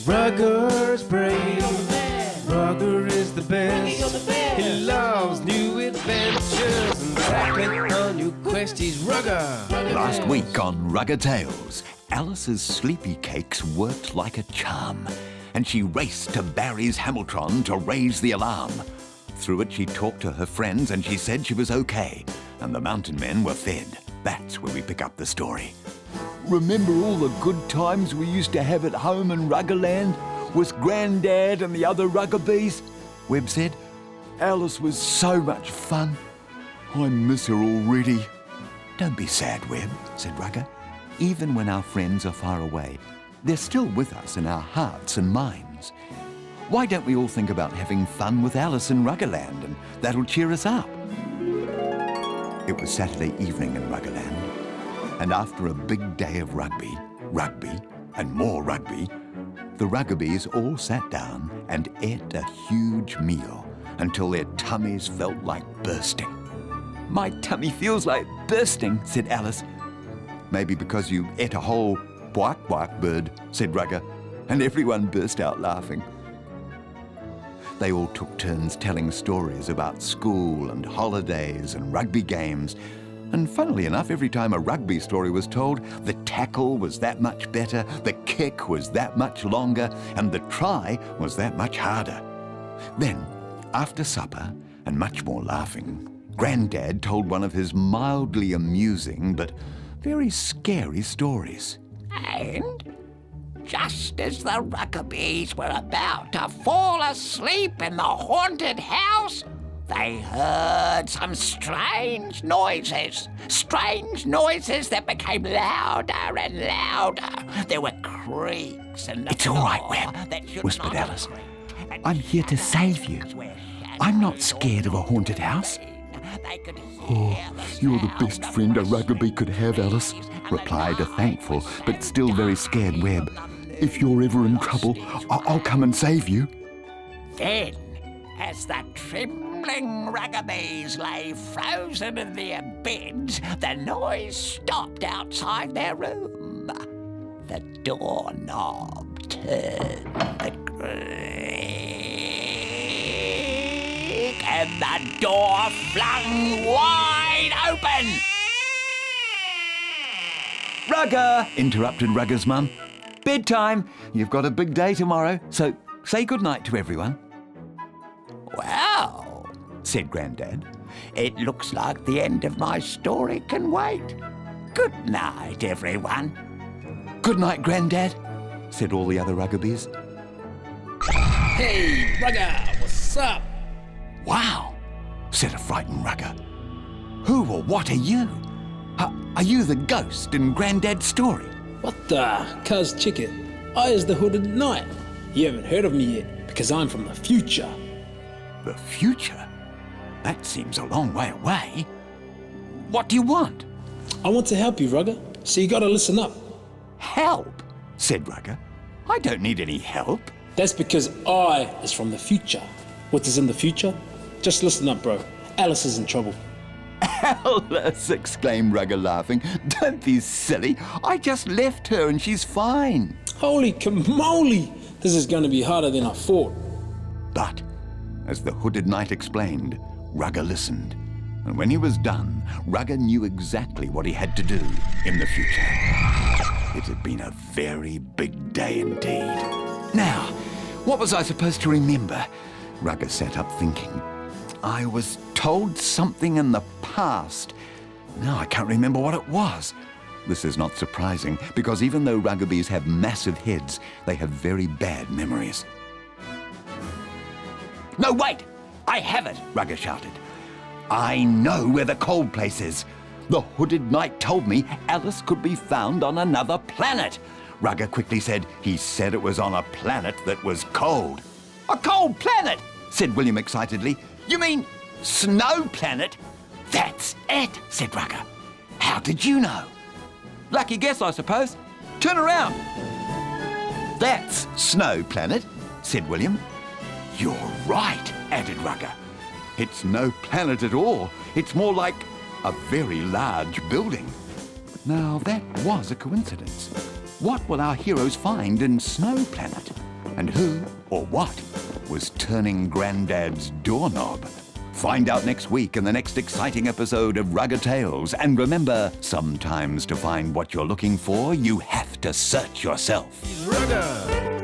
Rugger's brave. Rugger is the best. He loves new adventures and tackling on new quest. He's Rugger. Last week on Rugger Tales, Alice's sleepy cakes worked like a charm, and she raced to Barry's Hamilton to raise the alarm. Through it, she talked to her friends, and she said she was okay, and the mountain men were fed. That's where we pick up the story. Remember all the good times we used to have at home in Ruggerland with Grandad and the other Ruggerbees? Webb said. Alice was so much fun. I miss her already. Don't be sad, Webb, said Rugger. Even when our friends are far away, they're still with us in our hearts and minds. Why don't we all think about having fun with Alice in Ruggerland, and that'll cheer us up? It was Saturday evening in Ruggerland, and after a big day of rugby, and more rugby, the Ruggerbees all sat down and ate a huge meal until their tummies felt like bursting. My tummy feels like bursting, said Alice. Maybe because you ate a whole bwak bird, said Rugger, and everyone burst out laughing. They all took turns telling stories about school and holidays and rugby games. And funnily enough, every time a rugby story was told, the tackle was that much better, the kick was that much longer, and the try was that much harder. Then, after supper, and much more laughing, Grandad told one of his mildly amusing but very scary stories. And just as the Ruggerbees were about to fall asleep in the haunted house, they heard some strange noises that became louder and louder. There were creaks and the It's all right, Webb, whispered Alice. I'm here to save you. I'm not scared of a haunted house. Oh, you're the best friend a Ruggerbee could have, Alice, replied a thankful but still very scared Webb. If you're ever in trouble, I'll come and save you. Then, as the trembling Ruggerbees lay frozen in their beds, the noise stopped outside their room. The doorknob turned the creak, and the door flung wide open. Rugger, interrupted Rugger's mum. Bedtime. You've got a big day tomorrow, so say goodnight to everyone. Well, said Grandad, it looks like the end of my story can wait. Good night, everyone. Good night, Grandad, said all the other Ruggerbees. Hey, Rugger, what's up? Wow, said a frightened Rugger. Who or what are you? Are you the ghost in Grandad's story? What the? Cuz chicken, I is the hooded knight. You haven't heard of me yet, because I'm from the future. The future? That seems a long way away. What do you want? I want to help you, Rugger, so you gotta listen up. Help, said Rugger. I don't need any help. That's because I is from the future. What is in the future? Just listen up, bro. Alice is in trouble. Alice, exclaimed Rugger, laughing. Don't be silly. I just left her and she's fine. Holy camole! This is going to be harder than I thought. But, as the hooded knight explained, Rugger listened. And when he was done, Rugger knew exactly what he had to do in the future. It had been a very big day indeed. Now, what was I supposed to remember? Rugger sat up thinking. I was told something in the past. Now I can't remember what it was. This is not surprising, because even though Ruggerbees have massive heads, they have very bad memories. No, wait! I have it, Rugger shouted. I know where the cold place is. The hooded knight told me Alice could be found on another planet. Rugger quickly said he said it was on a planet that was cold. A cold planet, said William excitedly. You mean Snow Planet? That's it, said Rugger. How did you know? Lucky guess, I suppose. Turn around. That's Snow Planet, said William. You're right, added Rugger. It's no planet at all. It's more like a very large building. Now, that was a coincidence. What will our heroes find in Snow Planet? And who or what was turning Grandad's doorknob? Find out next week in the next exciting episode of Rugger Tales. And remember, sometimes to find what you're looking for, you have to search yourself. He's Rugger.